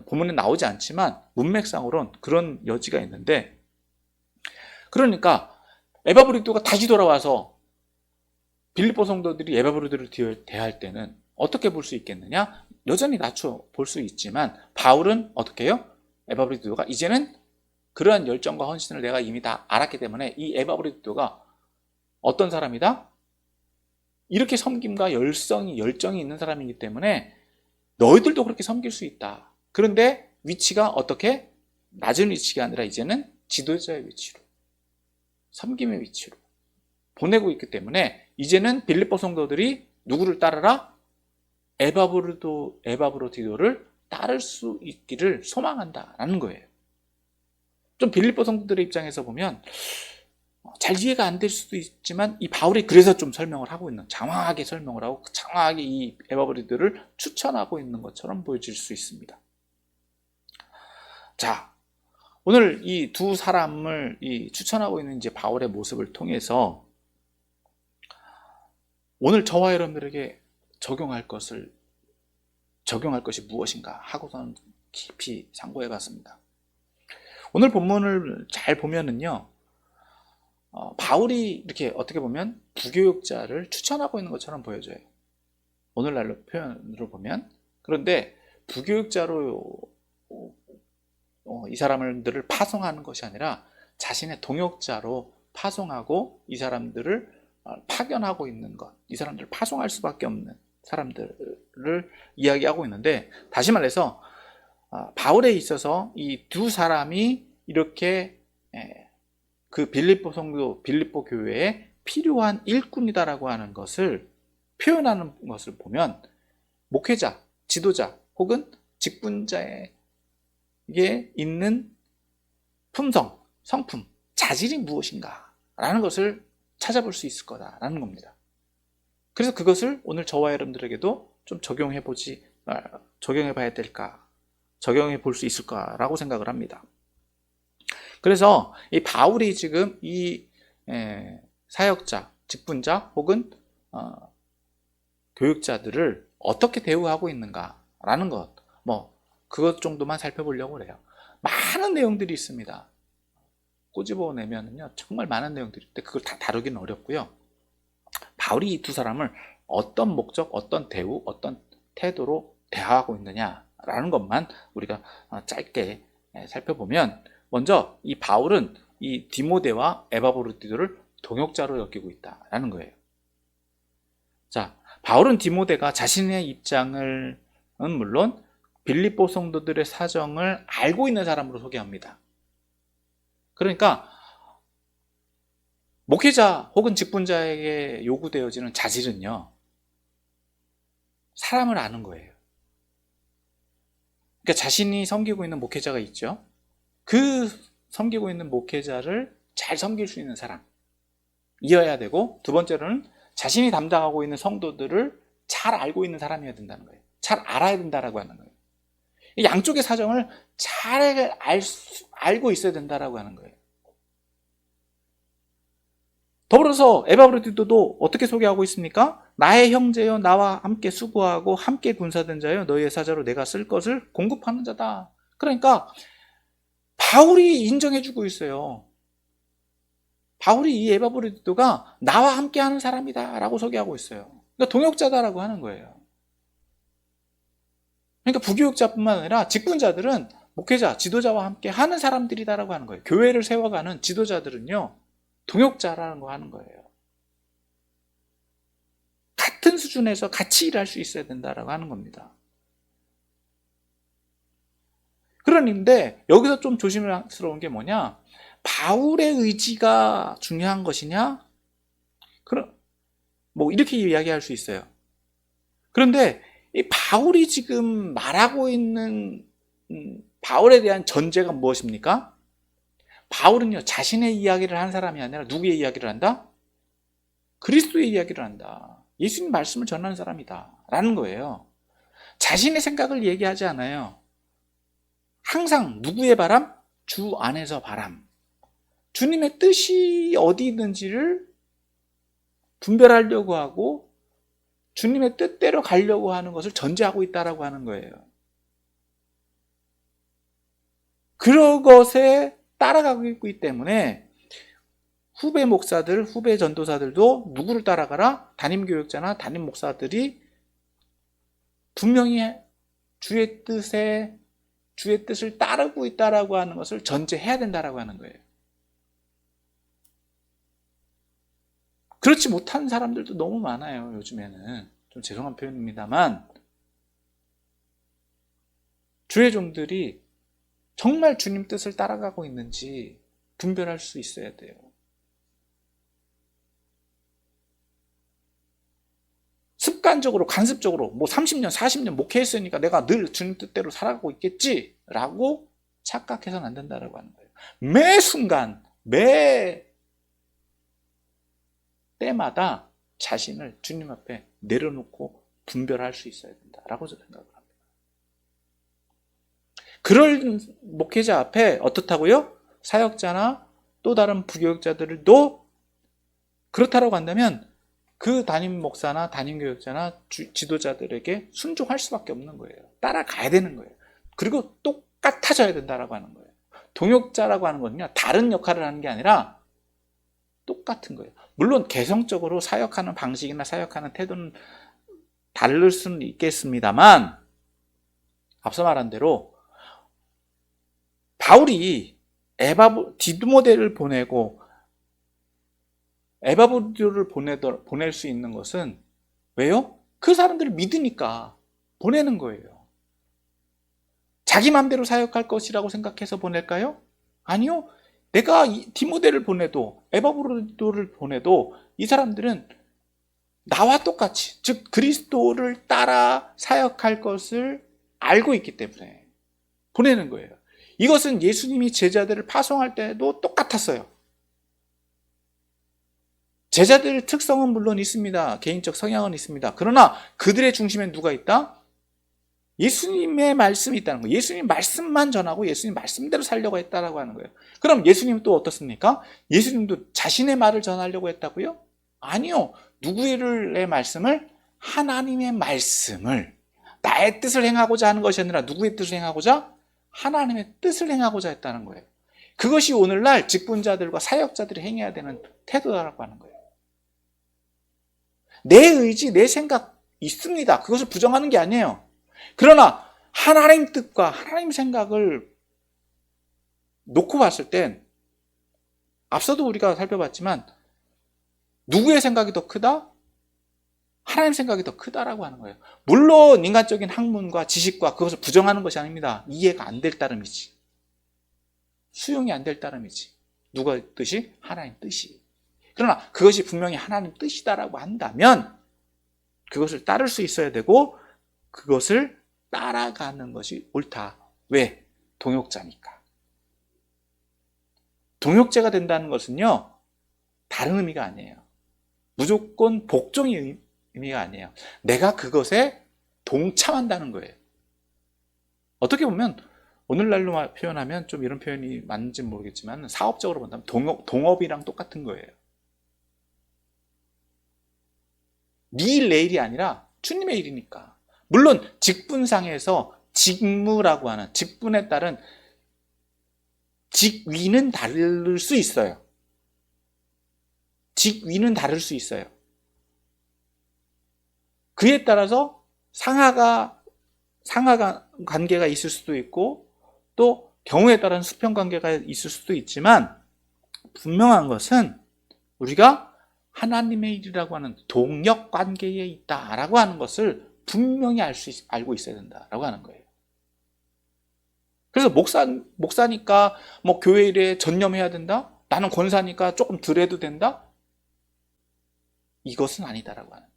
본문에 나오지 않지만 문맥상으로는 그런 여지가 있는데, 그러니까 에바브리도가 다시 돌아와서 빌립보 성도들이 에바브리도를 대할 때는 어떻게 볼 수 있겠느냐? 여전히 낮춰 볼 수 있지만 바울은 어떻게 해요? 에바브리도가 이제는 그러한 열정과 헌신을 내가 이미 다 알았기 때문에 이 에바브리도가 어떤 사람이다? 이렇게 섬김과 열정이 있는 사람이기 때문에 너희들도 그렇게 섬길 수 있다. 그런데 위치가 어떻게? 낮은 위치가 아니라 이제는 지도자의 위치로, 섬김의 위치로 보내고 있기 때문에 이제는 빌립보 성도들이 누구를 따르라? 에바브로디도를 따를 수 있기를 소망한다라는 거예요. 좀 빌립보 성도들의 입장에서 보면 잘 이해가 안 될 수도 있지만 이 바울이 그래서 좀 설명을 하고 있는, 장황하게 설명을 하고 장황하게 이 에바브로디도를 추천하고 있는 것처럼 보여질 수 있습니다. 자, 오늘 이 두 사람을 추천하고 있는 이제 바울의 모습을 통해서 오늘 저와 여러분들에게 적용할 것이 무엇인가 하고서는 깊이 상고해 봤습니다. 오늘 본문을 잘 보면은요, 바울이 이렇게 어떻게 보면 부교육자를 추천하고 있는 것처럼 보여져요. 오늘날로 표현으로 보면. 그런데 부교육자로 이 사람들을 파송하는 것이 아니라 자신의 동역자로 파송하고 이 사람들을 파견하고 있는 것, 이 사람들을 파송할 수밖에 없는 사람들을 이야기하고 있는데, 다시 말해서 바울에 있어서 이 두 사람이 이렇게 그 빌립보 성도, 빌립보 교회에 필요한 일꾼이다라고 하는 것을 표현하는 것을 보면 목회자, 지도자 혹은 직분자에게 있는 품성, 성품, 자질이 무엇인가 라는 것을 찾아볼 수 있을 거다라는 겁니다. 그래서 그것을 오늘 저와 여러분들에게도 좀 적용해 봐야 될까, 적용해 볼 수 있을까라고 생각을 합니다. 그래서 이 바울이 지금 이 사역자, 직분자 혹은 교육자들을 어떻게 대우하고 있는가라는 것, 그것 정도만 살펴보려고 그래요. 많은 내용들이 있습니다. 꼬집어내면요 정말 많은 내용들이 있는데 그걸 다 다루기는 어렵고요. 바울이 이 두 사람을 어떤 목적, 어떤 대우, 어떤 태도로 대하고 있느냐라는 것만 우리가 짧게 살펴보면, 먼저 이 바울은 이 디모데와 에바브로디도를 동역자로 여기고 있다라는 거예요. 자, 바울은 디모데가 자신의 입장은 물론 빌립보 성도들의 사정을 알고 있는 사람으로 소개합니다. 그러니까 목회자 혹은 직분자에게 요구되어지는 자질은요, 사람을 아는 거예요. 그러니까 자신이 섬기고 있는 목회자가 있죠. 그 섬기고 있는 목회자를 잘 섬길 수 있는 사람이어야 되고, 두 번째로는 자신이 담당하고 있는 성도들을 잘 알고 있는 사람이어야 된다는 거예요. 잘 알아야 된다라고 하는 거예요. 양쪽의 사정을 잘 알고 있어야 된다라고 하는 거예요. 더불어서 에바브로디도도 어떻게 소개하고 있습니까? 나의 형제여, 나와 함께 수고하고 함께 군사된 자여, 너희의 사자로 내가 쓸 것을 공급하는 자다. 그러니까 바울이 인정해주고 있어요. 바울이 이 에바브로디도가 나와 함께 하는 사람이다 라고 소개하고 있어요. 그러니까 동역자다라고 하는 거예요. 그러니까 부교육자뿐만 아니라 직분자들은 목회자, 지도자와 함께 하는 사람들이다라고 하는 거예요. 교회를 세워가는 지도자들은요, 동역자라는 거 하는 거예요. 같은 수준에서 같이 일할 수 있어야 된다라고 하는 겁니다. 그런데 여기서 좀 조심스러운 게 뭐냐? 바울의 의지가 중요한 것이냐? 그럼 뭐 이렇게 이야기할 수 있어요. 그런데 이 바울이 지금 말하고 있는 바울에 대한 전제가 무엇입니까? 바울은요, 자신의 이야기를 한 사람이 아니라 누구의 이야기를 한다? 그리스도의 이야기를 한다. 예수님 말씀을 전하는 사람이다 라는 거예요. 자신의 생각을 얘기하지 않아요. 항상 누구의 바람? 주 안에서 바람. 주님의 뜻이 어디 있는지를 분별하려고 하고 주님의 뜻대로 가려고 하는 것을 전제하고 있다라고 하는 거예요. 그런 것에 따라가고 있기 때문에 후배 목사들, 후배 전도사들도 누구를 따라가라? 담임 교육자나 담임 목사들이 분명히 주의 뜻을 따르고 있다라고 하는 것을 전제해야 된다라고 하는 거예요. 그렇지 못한 사람들도 너무 많아요. 요즘에는 좀 죄송한 표현입니다만 주의 종들이 정말 주님 뜻을 따라가고 있는지 분별할 수 있어야 돼요. 습관적으로 관습적으로 뭐 30년 40년 목회했으니까 내가 늘 주님 뜻대로 살아가고 있겠지라고 착각해서는 안 된다라고 하는 거예요. 매 순간 매 때마다 자신을 주님 앞에 내려놓고 분별할 수 있어야 된다라고 생각을 합니다. 그럴 목회자 앞에 어떻다고요? 사역자나 또 다른 부교육자들도 그렇다라고 한다면 그 담임 목사나 담임 교육자나 지도자들에게 순종할 수밖에 없는 거예요. 따라가야 되는 거예요. 그리고 똑같아져야 된다라고 하는 거예요. 동역자라고 하는 거는요, 다른 역할을 하는 게 아니라 똑같은 거예요. 물론 개성적으로 사역하는 방식이나 사역하는 태도는 다를 수는 있겠습니다만 앞서 말한 대로 바울이 디모데를 보내고 에바브로를 보낼 수 있는 것은 왜요? 그 사람들을 믿으니까 보내는 거예요. 자기 마음대로 사역할 것이라고 생각해서 보낼까요? 아니요. 내가 디모데를 보내도 에바브로를 보내도 이 사람들은 나와 똑같이, 즉 그리스도를 따라 사역할 것을 알고 있기 때문에 보내는 거예요. 이것은 예수님이 제자들을 파송할 때도 똑같았어요. 제자들의 특성은 물론 있습니다. 개인적 성향은 있습니다. 그러나 그들의 중심에 누가 있다? 예수님의 말씀이 있다는 거예요. 예수님 말씀만 전하고 예수님 말씀대로 살려고 했다라고 하는 거예요. 그럼 예수님은 또 어떻습니까? 예수님도 자신의 말을 전하려고 했다고요? 아니요. 누구의 말씀을? 하나님의 말씀을, 나의 뜻을 행하고자 하는 것이 아니라 누구의 뜻을 행하고자? 하나님의 뜻을 행하고자 했다는 거예요. 그것이 오늘날 직분자들과 사역자들이 행해야 되는 태도라고 하는 거예요. 내 의지, 내 생각 있습니다. 그것을 부정하는 게 아니에요. 그러나 하나님 뜻과 하나님 생각을 놓고 봤을 땐 앞서도 우리가 살펴봤지만 누구의 생각이 더 크다? 하나님 생각이 더 크다라고 하는 거예요. 물론 인간적인 학문과 지식과 그것을 부정하는 것이 아닙니다. 이해가 안 될 따름이지. 수용이 안 될 따름이지. 누구의 뜻이? 하나님 뜻이. 그러나 그것이 분명히 하나님 뜻이다라고 한다면 그것을 따를 수 있어야 되고 그것을 따라가는 것이 옳다. 왜? 동역자니까. 동역자가 된다는 것은요, 다른 의미가 아니에요. 무조건 복종의 의미가 아니에요. 내가 그것에 동참한다는 거예요. 어떻게 보면 오늘날로 표현하면 좀 이런 표현이 맞는지 모르겠지만 사업적으로 본다면 동업이랑 똑같은 거예요. 네 일, 내 일이 아니라 주님의 일이니까. 물론 직분상에서 직무라고 하는 직분에 따른 직위는 다를 수 있어요. 직위는 다를 수 있어요. 그에 따라서 상하 관계가 있을 수도 있고 또 경우에 따른 수평 관계가 있을 수도 있지만 분명한 것은 우리가 하나님의 일이라고 하는 동역 관계에 있다라고 하는 것을 분명히 알고 있어야 된다라고 하는 거예요. 그래서 목사니까 뭐 교회 일에 전념해야 된다? 나는 권사니까 조금 덜 해도 된다? 이것은 아니다라고 하는.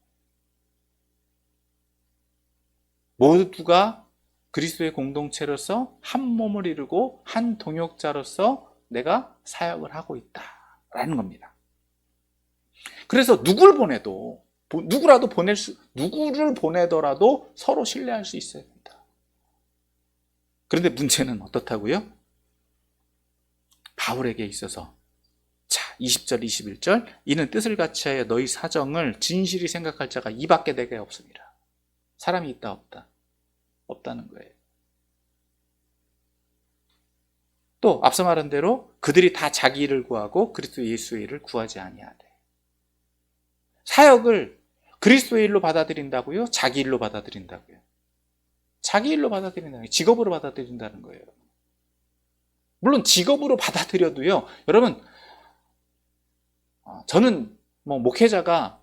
모두가 그리스도의 공동체로서 한 몸을 이루고 한 동역자로서 내가 사역을 하고 있다라는 겁니다. 그래서 누구를 보내도 누구를 보내더라도 서로 신뢰할 수 있어야 된다. 그런데 문제는 어떻다고요? 바울에게 있어서 20절 21절 이는 뜻을 같이 하여 너희 사정을 진실히 생각할 자가 이밖에 내게 없습니다. 사람이 있다 없다? 없다는 거예요. 또 앞서 말한 대로 그들이 다 자기 일을 구하고 그리스도 예수의 일을 구하지 아니하되. 사역을 그리스도의 일로 받아들인다고요? 자기 일로 받아들인다고요? 자기 일로 받아들인다는 거예요. 직업으로 받아들인다는 거예요. 물론 직업으로 받아들여도요, 여러분, 저는 목회자가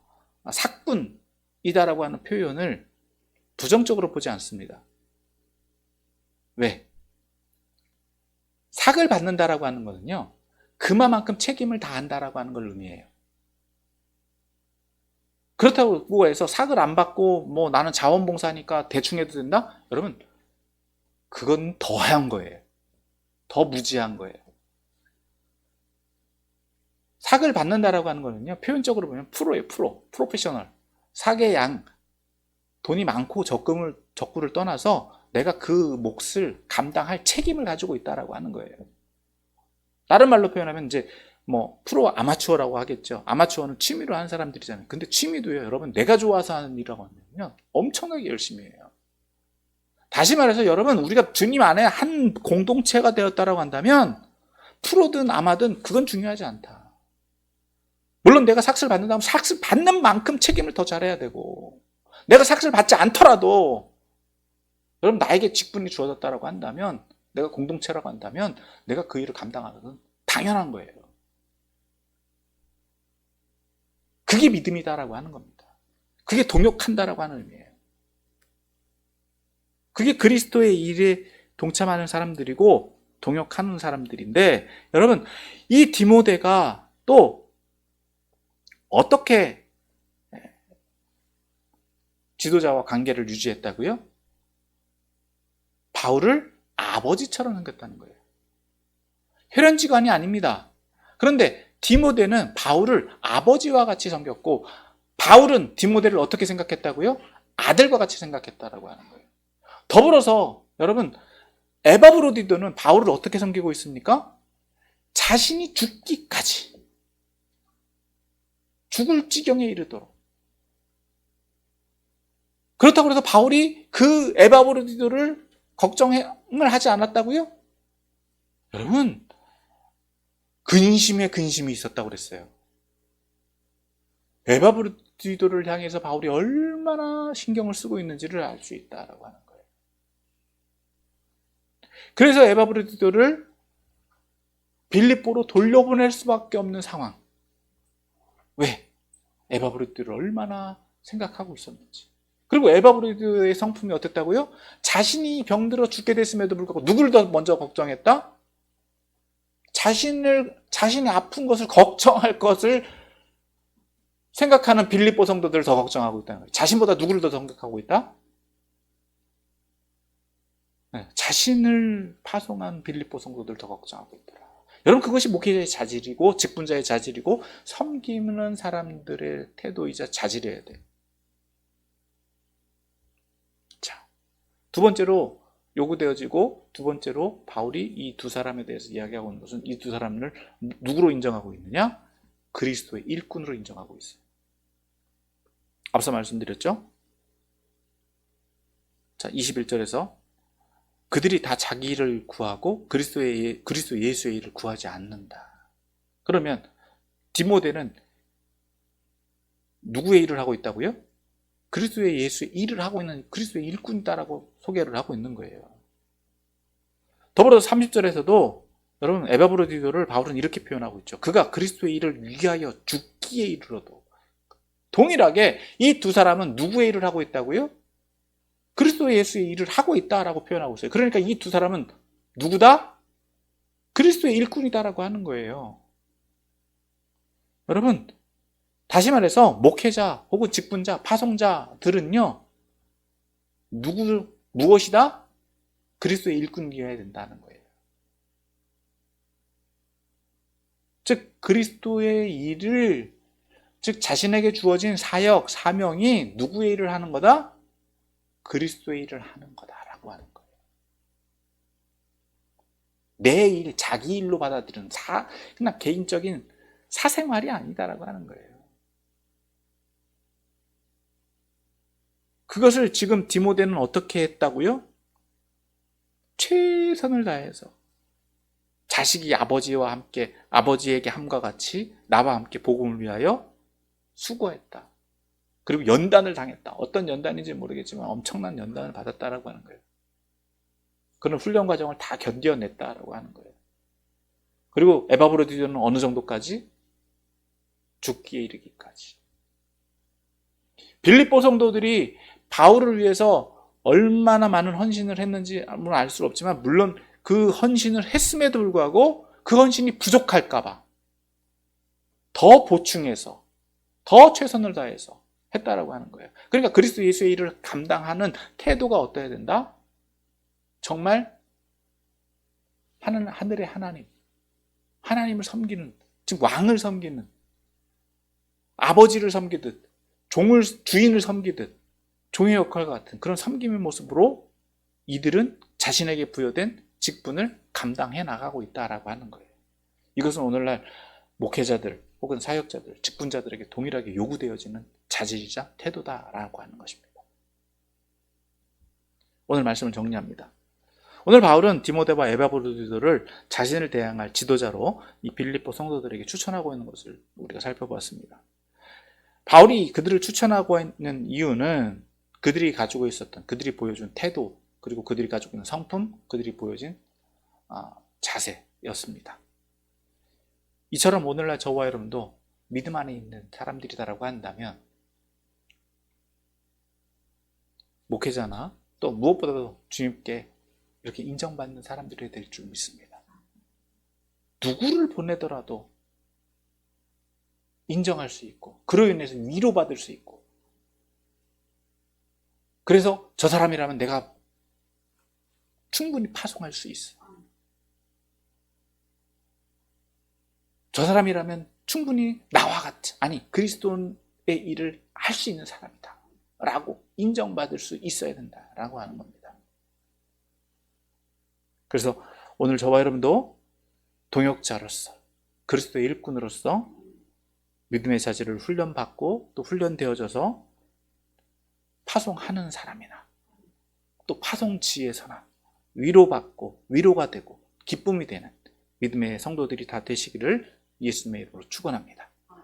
사꾼이다라고 하는 표현을 부정적으로 보지 않습니다. 왜? 삭을 받는다라고 하는 거는요, 그만큼 책임을 다한다라고 하는 걸 의미해요. 그렇다고 해서 삭을 안 받고 나는 자원봉사니까 대충 해도 된다? 여러분, 그건 더한 거예요. 더 무지한 거예요. 삭을 받는다라고 하는 거는요, 표현적으로 보면 프로예요. 프로페셔널. 삭의 양, 돈이 많고 적구를 떠나서 내가 그 몫을 감당할 책임을 가지고 있다라고 하는 거예요. 다른 말로 표현하면 이제 프로 아마추어라고 하겠죠. 아마추어는 취미로 하는 사람들이잖아요. 근데 취미도요, 여러분, 내가 좋아서 하는 일이라고 하면 엄청나게 열심히 해요. 다시 말해서 여러분, 우리가 주님 안에 한 공동체가 되었다라고 한다면 프로든 아마든 그건 중요하지 않다. 물론 내가 삭스를 받는다면 삭스 받는 만큼 책임을 더 잘해야 되고, 내가 삭스를 받지 않더라도 여러분, 나에게 직분이 주어졌다라고 한다면, 내가 공동체라고 한다면 내가 그 일을 감당하는 건 당연한 거예요. 그게 믿음이다라고 하는 겁니다. 그게 동역한다라고 하는 의미예요. 그게 그리스도의 일에 동참하는 사람들이고 동역하는 사람들인데, 여러분, 이 디모데가 또 어떻게 지도자와 관계를 유지했다고요? 바울을 아버지처럼 생겼다는 거예요. 혈연지간이 아닙니다. 그런데 디모데는 바울을 아버지와 같이 섬겼고, 바울은 디모데를 어떻게 생각했다고요? 아들과 같이 생각했다라고 하는 거예요. 더불어서 여러분, 에바브로디도는 바울을 어떻게 섬기고 있습니까? 자신이 죽기까지, 죽을 지경에 이르도록. 그렇다고 해서 바울이 그 에바브로디도를 걱정을 하지 않았다고요? 여러분, 근심에 근심이 있었다고 그랬어요. 에바브로디도를 향해서 바울이 얼마나 신경을 쓰고 있는지를 알 수 있다라고 하는 거예요. 그래서 에바브로디도를 빌립보로 돌려보낼 수밖에 없는 상황. 왜? 에바브로디도를 얼마나 생각하고 있었는지. 그리고 에바브로디도의 성품이 어땠다고요? 자신이 병들어 죽게 됐음에도 불구하고 누구를 더 먼저 걱정했다? 자신이 아픈 것을 걱정할 것을 생각하는 빌립보 성도들을 더 걱정하고 있다는 거예요. 자신보다 누구를 더 생각하고 있다? 네, 자신을 파송한 빌립보 성도들을 더 걱정하고 있더라. 여러분, 그것이 목회자의 자질이고 직분자의 자질이고 섬기는 사람들의 태도이자 자질이어야 돼요. 자, 두 번째로 요구되어지고, 두 번째로 바울이 이 두 사람에 대해서 이야기하고 있는 것은, 이 두 사람을 누구로 인정하고 있느냐? 그리스도의 일꾼으로 인정하고 있어요. 앞서 말씀드렸죠? 자, 21절에서 그들이 다 자기 일을 구하고 그리스도 예수의 일을 구하지 않는다. 그러면 디모데는 누구의 일을 하고 있다고요? 그리스도의 예수의 일을 하고 있는 그리스도의 일꾼이다라고 소개를 하고 있는 거예요. 더불어서 30절에서도 여러분, 에바브로디도를 바울은 이렇게 표현하고 있죠. 그가 그리스도의 일을 위하여 죽기에 이르러도. 동일하게 이 두 사람은 누구의 일을 하고 있다고요? 그리스도 예수의 일을 하고 있다라고 표현하고 있어요. 그러니까 이 두 사람은 누구다? 그리스도의 일꾼이다라고 하는 거예요. 여러분, 다시 말해서 목회자 혹은 직분자, 파송자들은요, 무엇이다? 그리스도의 일꾼이어야 된다는 거예요. 즉, 그리스도의 일을, 즉 자신에게 주어진 사역, 사명이 누구의 일을 하는 거다? 그리스도의 일을 하는 거다라고 하는 거예요. 내 일, 자기 일로 받아들이는 그냥 개인적인 사생활이 아니다라고 하는 거예요. 그것을 지금 디모데는 어떻게 했다고요? 최선을 다해서 자식이 아버지와 함께, 아버지에게 함과 같이 나와 함께 복음을 위하여 수고했다. 그리고 연단을 당했다. 어떤 연단인지 모르겠지만 엄청난 연단을 받았다라고 하는 거예요. 그런 훈련 과정을 다 견뎌냈다라고 하는 거예요. 그리고 에바브로디도는 어느 정도까지? 죽기에 이르기까지. 빌립보 성도들이 바울을 위해서 얼마나 많은 헌신을 했는지 알 수 없지만, 물론 그 헌신을 했음에도 불구하고 그 헌신이 부족할까봐 더 보충해서, 더 최선을 다해서 했다라고 하는 거예요. 그러니까 그리스도 예수의 일을 감당하는 태도가 어떠해야 된다? 정말 하늘의 하나님을 섬기는, 즉 왕을 섬기는, 아버지를 섬기듯, 주인을 섬기듯 종의 역할과 같은 그런 섬김의 모습으로 이들은 자신에게 부여된 직분을 감당해 나가고 있다라고 하는 거예요. 이것은 오늘날 목회자들 혹은 사역자들, 직분자들에게 동일하게 요구되어지는 자질이자 태도다라고 하는 것입니다. 오늘 말씀을 정리합니다. 오늘 바울은 디모데와 에바브로디도를 자신을 대항할 지도자로 이 빌립보 성도들에게 추천하고 있는 것을 우리가 살펴보았습니다. 바울이 그들을 추천하고 있는 이유는 그들이 가지고 있었던, 그들이 보여준 태도, 그리고 그들이 가지고 있는 성품, 그들이 보여진 자세였습니다. 이처럼 오늘날 저와 여러분도 믿음 안에 있는 사람들이다라고 한다면 목회자나 또 무엇보다도 주님께 이렇게 인정받는 사람들이 될 줄 믿습니다. 누구를 보내더라도 인정할 수 있고, 그로 인해서 위로받을 수 있고, 그래서 저 사람이라면 내가 충분히 파송할 수 있어. 저 사람이라면 충분히 나와 같이, 아니 그리스도의 일을 할 수 있는 사람이다 라고 인정받을 수 있어야 된다라고 하는 겁니다. 그래서 오늘 저와 여러분도 동역자로서, 그리스도의 일꾼으로서 믿음의 자질을 훈련받고 또 훈련되어져서 파송하는 사람이나 또 파송지에서나 위로받고 위로가 되고 기쁨이 되는 믿음의 성도들이 다 되시기를 예수님의 이름으로 축원합니다.